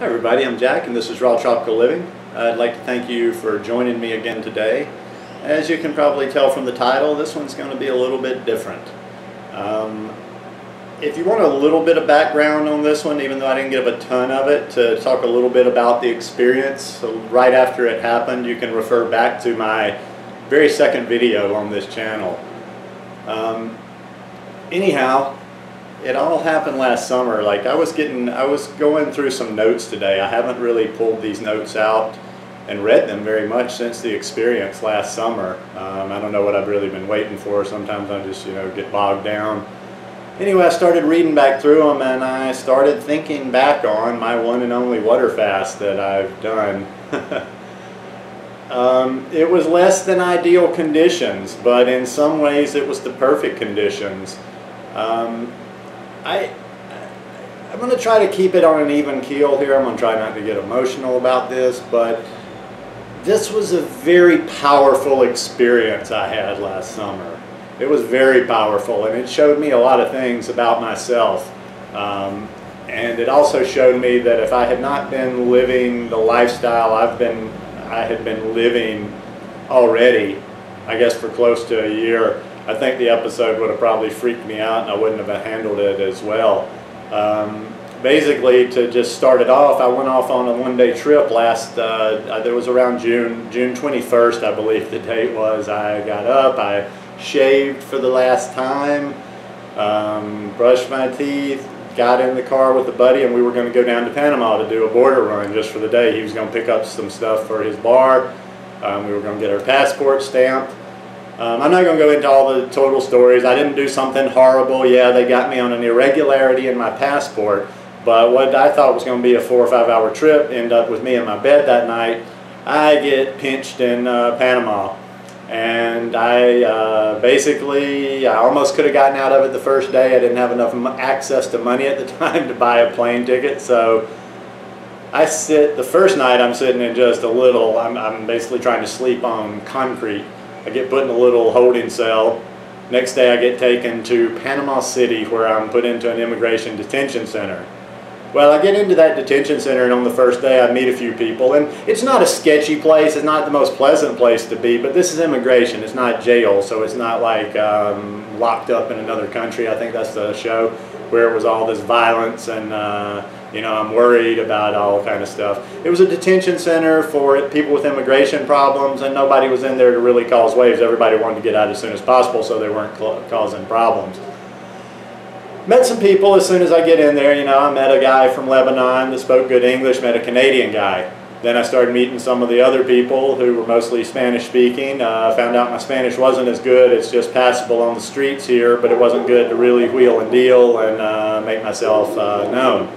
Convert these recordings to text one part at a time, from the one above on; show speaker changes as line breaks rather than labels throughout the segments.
Hi everybody, I'm Jack and this is Raw Tropical Living. I'd like to thank you for joining me again today. As you can probably tell from the title, this one's going to be a little bit different. If you want a little bit of background on this one, even though I didn't give a ton of it, to talk a little bit about the experience, so right after it happened, you can refer back to my very second video on this channel. Anyhow, it all happened last summer. Like I was going through some notes today. I haven't really pulled these notes out and read them very much since the experience last summer. I don't know what I've really been waiting for. Sometimes I just, get bogged down. Anyway, I started reading back through them and I started thinking back on my one and only water fast that I've done. It was less than ideal conditions, but in some ways it was the perfect conditions. I'm going to try to keep it on an even keel here. I'm going to try not to get emotional about this, but this was a very powerful experience I had last summer. It was very powerful, and it showed me a lot of things about myself. And it also showed me that if I had not been living the lifestyle I had been living already, I guess for close to a year, I think the episode would have probably freaked me out and I wouldn't have handled it as well. Basically, to just start it off, I went off on a one-day trip it was around June 21st, I believe the date was. I got up, I shaved for the last time, brushed my teeth, got in the car with a buddy, and we were going to go down to Panama to do a border run just for the day. He was going to pick up some stuff for his bar. We were going to get our passport stamped. I'm not going to go into all the total stories. I didn't do something horrible. Yeah, they got me on an irregularity in my passport, but what I thought was going to be a 4 or 5 hour trip ended up with me in my bed that night. I get pinched in Panama, and I almost could have gotten out of it the first day. I didn't have enough access to money at the time to buy a plane ticket, so the first night I'm sitting in just I'm basically trying to sleep on concrete. I get put in a little holding cell. Next day I get taken to Panama City, where I'm put into an immigration detention center. Well, I get into that detention center, and on the first day I meet a few people, and it's not a sketchy place, it's not the most pleasant place to be, but this is immigration, it's not jail, so it's not like locked up in another country. I think that's the show where it was all this violence and I'm worried about all kind of stuff. It was a detention center for people with immigration problems, and nobody was in there to really cause waves. Everybody wanted to get out as soon as possible so they weren't causing problems. Met some people as soon as I get in there. I met a guy from Lebanon that spoke good English, met a Canadian guy. Then I started meeting some of the other people who were mostly Spanish speaking. Found out my Spanish wasn't as good. It's just passable on the streets here, but it wasn't good to really wheel and deal and make myself known.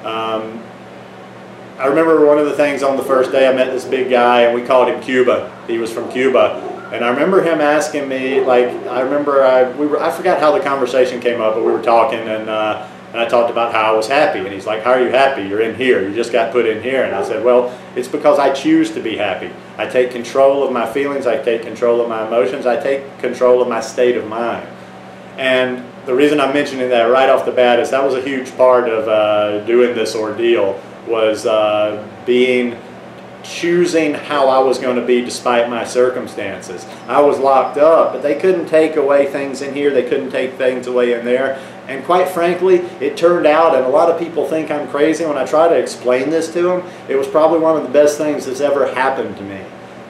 I remember one of the things on the first day, I met this big guy and we called him Cuba. He was from Cuba. And I remember him asking me, I forgot how the conversation came up, but we were talking and I talked about how I was happy. And he's like, how are you happy? You're in here. You just got put in here. And I said, well, it's because I choose to be happy. I take control of my feelings. I take control of my emotions. I take control of my state of mind. And the reason I'm mentioning that right off the bat is that was a huge part of doing this ordeal, was choosing how I was going to be despite my circumstances. I was locked up, but they couldn't take away things in here. They couldn't take things away in there. And quite frankly, it turned out, and a lot of people think I'm crazy when I try to explain this to them, it was probably one of the best things that's ever happened to me.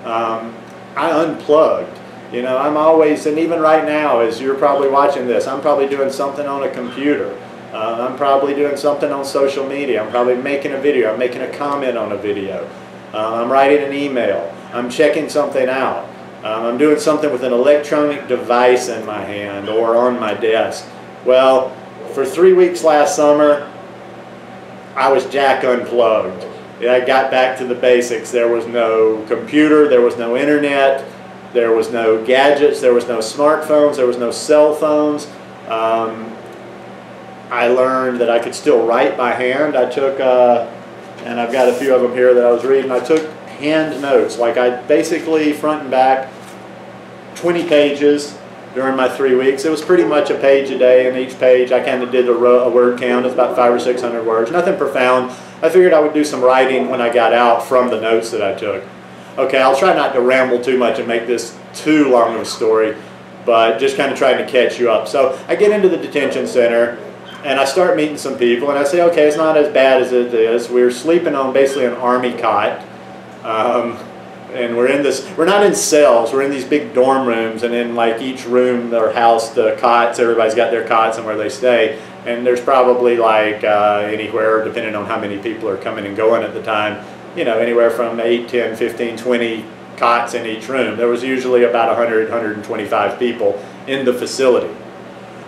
I unplugged. I'm always, and even right now, as you're probably watching this, I'm probably doing something on a computer. I'm probably doing something on social media. I'm probably making a video. I'm making a comment on a video. I'm writing an email. I'm checking something out. I'm doing something with an electronic device in my hand or on my desk. Well, for 3 weeks last summer, I was Jack unplugged. I got back to the basics. There was no computer. There was no internet. There was no gadgets. There was no smartphones. There was no cell phones. I learned that I could still write by hand. I took, and I've got a few of them here that I was reading, I took hand notes. Like I basically, front and back, 20 pages, during my 3 weeks. It was pretty much a page a day, and each page I kind of did a word count. It's about 500 or 600 words, nothing profound. I figured I would do some writing when I got out from the notes that I took. Okay, I'll try not to ramble too much and make this too long of a story, but just kind of trying to catch you up. So I get into the detention center, and I start meeting some people, and I say, okay, it's not as bad as it is. We're sleeping on basically an army cot. And we're not in cells, we're in these big dorm rooms, and in like each room or house, the cots, everybody's got their cots and where they stay. And there's probably like anywhere, depending on how many people are coming and going at the time, you know, anywhere from 8, 10, 15, 20 cots in each room. There was usually about 100, 125 people in the facility.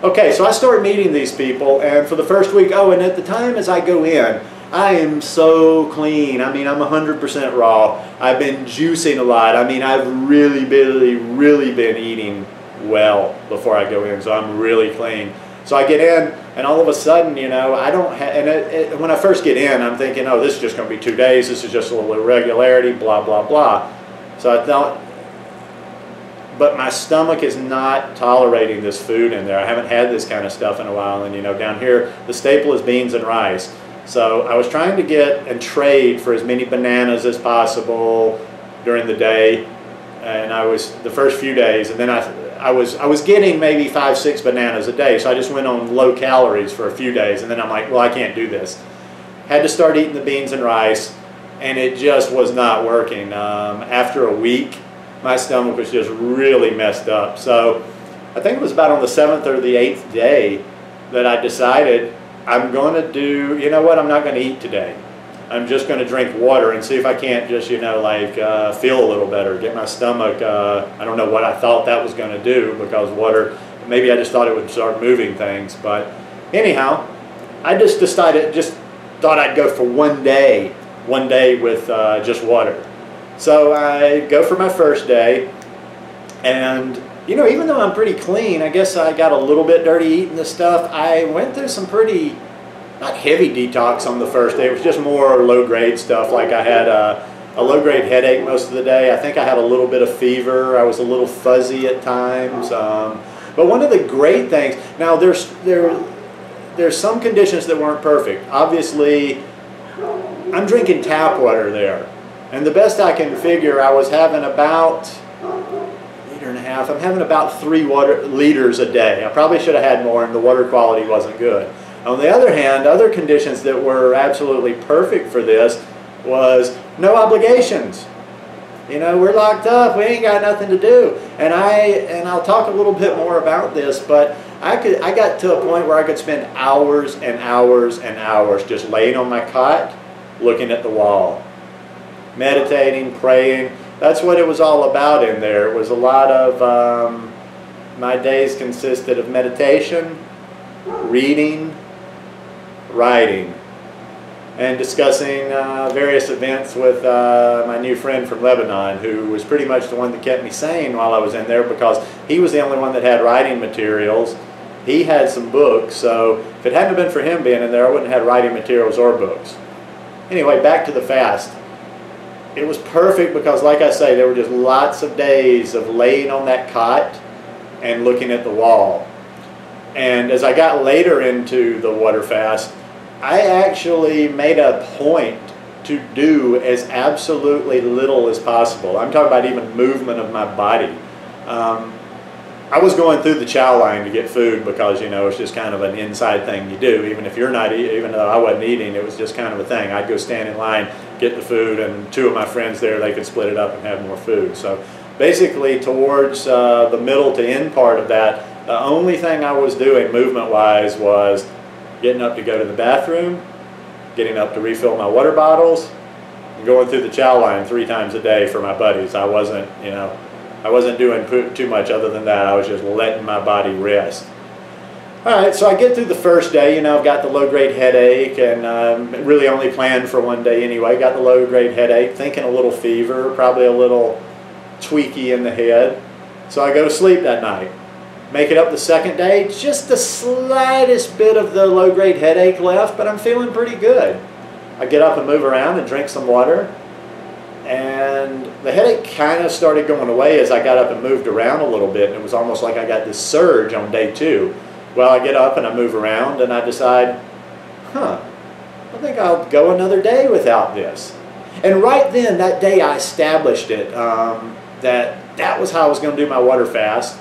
Okay, so I start meeting these people, and for the first week, and at the time as I go in, I am so clean. I mean, I'm 100% raw. I've been juicing a lot. I mean, I've really been eating well before I go in, so I'm really clean. So I get in, and all of a sudden, you know, I don't have, and when I first get in, I'm thinking, oh, this is just going to be 2 days. This is just a little irregularity, blah, blah, blah. So I thought, but my stomach is not tolerating this food in there. I haven't had this kind of stuff in a while, and you know, down here, the staple is beans and rice. So I was trying to get and trade for as many bananas as possible during the day, and I was the first few days, and then I was getting maybe 5, 6 bananas a day. So I just went on low calories for a few days, and then I'm like, well, I can't do this. Had to start eating the beans and rice, and it just was not working. After a week, my stomach was just really messed up. So I think it was about on the 7th or the 8th day that I decided, I'm going to do, you know what, I'm not going to eat today. I'm just going to drink water and see if I can't just, you know, like feel a little better, get my stomach, I don't know what I thought that was going to do, because water, maybe I just thought it would start moving things. But anyhow, I just decided, just thought I'd go for one day with just water. So I go for my first day, and you know, even though I'm pretty clean, I guess I got a little bit dirty eating this stuff. I went through some pretty, not heavy detox on the first day. It was just more low-grade stuff. Like I had a low-grade headache most of the day. I think I had a little bit of fever. I was a little fuzzy at times. But one of the great things, now there's some conditions that weren't perfect. Obviously, I'm drinking tap water there. And the best I can figure, I was having about I'm having about 3 liters a day. I probably should have had more, and the water quality wasn't good. On the other hand, other conditions that were absolutely perfect for this was no obligations. You know, we're locked up. We ain't got nothing to do. And I'll talk a little bit more about this, but I got to a point where I could spend hours and hours and hours just laying on my cot, looking at the wall, meditating, praying. That's what it was all about in there. It was a lot of, my days consisted of meditation, reading, writing, and discussing various events with my new friend from Lebanon, who was pretty much the one that kept me sane while I was in there, because he was the only one that had writing materials. He had some books, so if it hadn't been for him being in there, I wouldn't have had writing materials or books. Anyway, back to the fast. It was perfect because, like I say, there were just lots of days of laying on that cot and looking at the wall. And as I got later into the water fast, I actually made a point to do as absolutely little as possible. I'm talking about even movement of my body. I was going through the chow line to get food because, you know, it's just kind of an inside thing you do. Even if you're not eating, even though I wasn't eating, it was just kind of a thing. I'd go stand in line, get the food, and 2 of my friends there, they could split it up and have more food. So basically towards the middle to end part of that, the only thing I was doing movement-wise was getting up to go to the bathroom, getting up to refill my water bottles, and going through the chow line 3 times a day for my buddies. I wasn't, you know, I wasn't doing too much other than that. I was just letting my body rest. All right, so I get through the first day. You know, I've got the low-grade headache, and really only planned for one day anyway. Got the low-grade headache, thinking a little fever, probably a little tweaky in the head. So I go to sleep that night. Make it up the second day, just the slightest bit of the low-grade headache left, but I'm feeling pretty good. I get up and move around and drink some water. And the headache kind of started going away as I got up and moved around a little bit. And it was almost like I got this surge on day 2. Well, I get up and I move around and I decide, I think I'll go another day without this. And right then, that day, I established it, that was how I was going to do my water fast.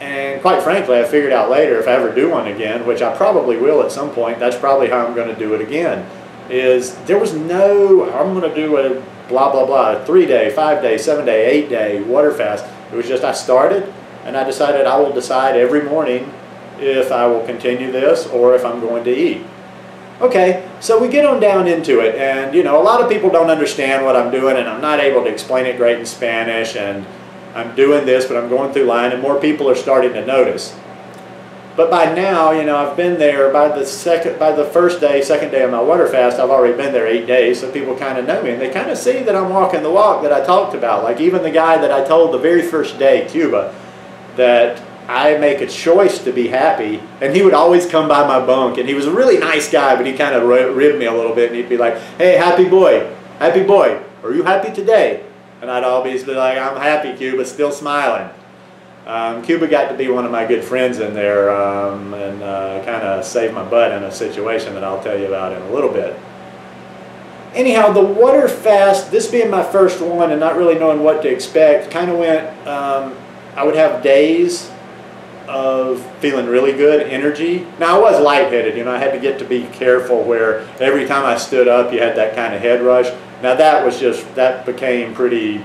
And quite frankly, I figured out later, if I ever do one again, which I probably will at some point, that's probably how I'm going to do it again, is there was no, I'm going to do a blah, blah, blah, 3-day, 5-day, 7-day, 8-day water fast. It was just I started, and I decided I will decide every morning if I will continue this or if I'm going to eat. Okay, so we get on down into it, and a lot of people don't understand what I'm doing, and I'm not able to explain it great in Spanish, and I'm doing this, but I'm going through line, and more people are starting to notice. But by now, I've been there by the first day, second day of my water fast. I've already been there 8 days, so people kind of know me, and they kind of see that I'm walking the walk that I talked about. Like even the guy that I told the very first day, Cuba, that I make a choice to be happy, and he would always come by my bunk, and he was a really nice guy, but he kind of ribbed me a little bit, and he'd be like, hey, happy boy, are you happy today? And I'd always be like, I'm happy, Cuba, still smiling. Cuba got to be one of my good friends in there, and kind of saved my butt in a situation that I'll tell you about in a little bit. Anyhow, the water fast, this being my first one and not really knowing what to expect, kind of went, I would have days of feeling really good, energy. Now I was lightheaded, I had to get to be careful where every time I stood up you had that kind of head rush. Now that became pretty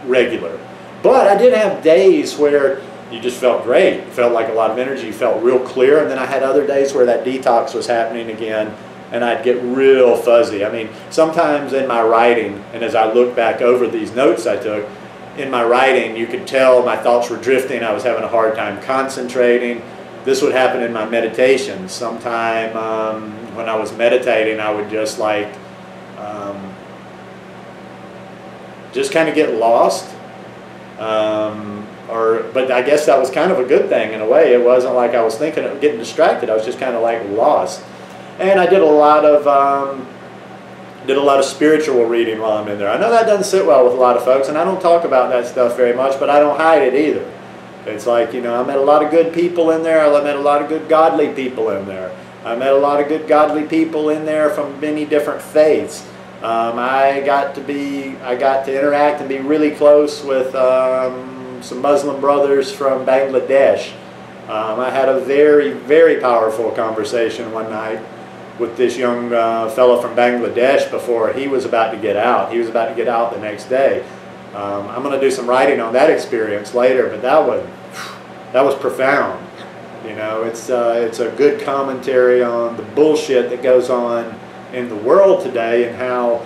regular. But I did have days where you just felt great, you felt like a lot of energy, you felt real clear, and then I had other days where that detox was happening again and I'd get real fuzzy. I mean, sometimes in my writing, and as I look back over these notes I took, in my writing, you could tell my thoughts were drifting. I was having a hard time concentrating. This would happen in my meditation. Sometime when I was meditating, I would just just kind of get lost. But I guess that was kind of a good thing in a way. It wasn't like I was thinking of getting distracted. I was just kind of like lost. And I did a lot of spiritual reading while I'm in there. I know that doesn't sit well with a lot of folks, and I don't talk about that stuff very much, but I don't hide it either. It's like, I met a lot of good people in there. I met a lot of good godly people in there. I met a lot of good godly people in there from many different faiths. I got to interact and be really close with some Muslim brothers from Bangladesh. I had a very, very powerful conversation one night with this young fellow from Bangladesh before he was about to get out. He was about to get out the next day. I'm going to do some writing on that experience later, but that was profound. It's a good commentary on the bullshit that goes on in the world today and how,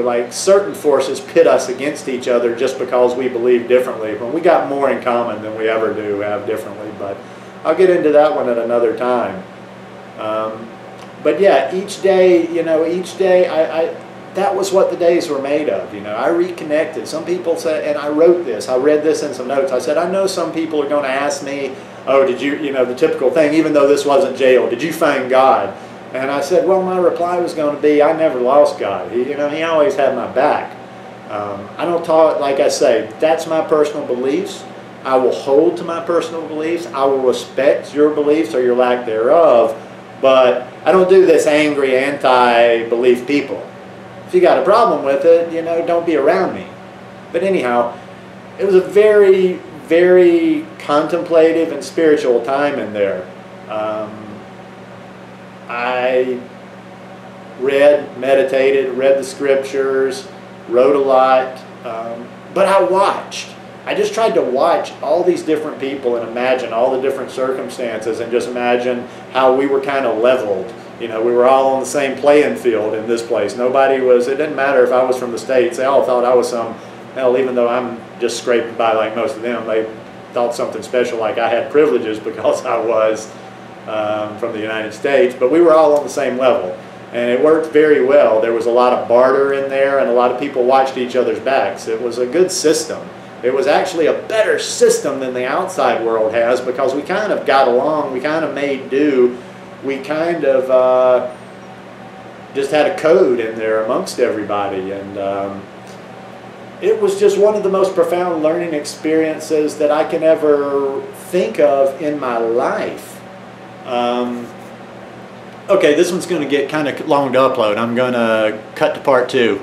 like certain forces pit us against each other just because we believe differently, when we got more in common than we ever do have differently. But I'll get into that one at another time. But yeah, each day, that was what the days were made of. I reconnected. Some people said, and I wrote this, I read this in some notes. I said, I know some people are going to ask me, oh, did you, the typical thing, even though this wasn't jail, did you find God? And I said, well, my reply was going to be, I never lost God. He always had my back. I don't talk, like I say, that's my personal beliefs. I will hold to my personal beliefs. I will respect your beliefs or your lack thereof. But I don't do this angry, anti-belief people. If you got a problem with it, don't be around me. But anyhow, it was a very, very contemplative and spiritual time in there. I read, meditated, read the scriptures, wrote a lot, but I watched. I just tried to watch all these different people and imagine all the different circumstances and just imagine how we were kind of leveled. We were all on the same playing field in this place. Nobody was, it didn't matter if I was from the States, they all thought I was hell, even though I'm just scraping by like most of them, they thought something special, like I had privileges because I was from the United States, but we were all on the same level. And it worked very well. There was a lot of barter in there, and a lot of people watched each other's backs. It was a good system. It was actually a better system than the outside world has, because we kind of got along, we kind of made do, we kind of just had a code in there amongst everybody. And it was just one of the most profound learning experiences that I can ever think of in my life. Okay, this one's going to get kind of long to upload. I'm going to cut to part 2.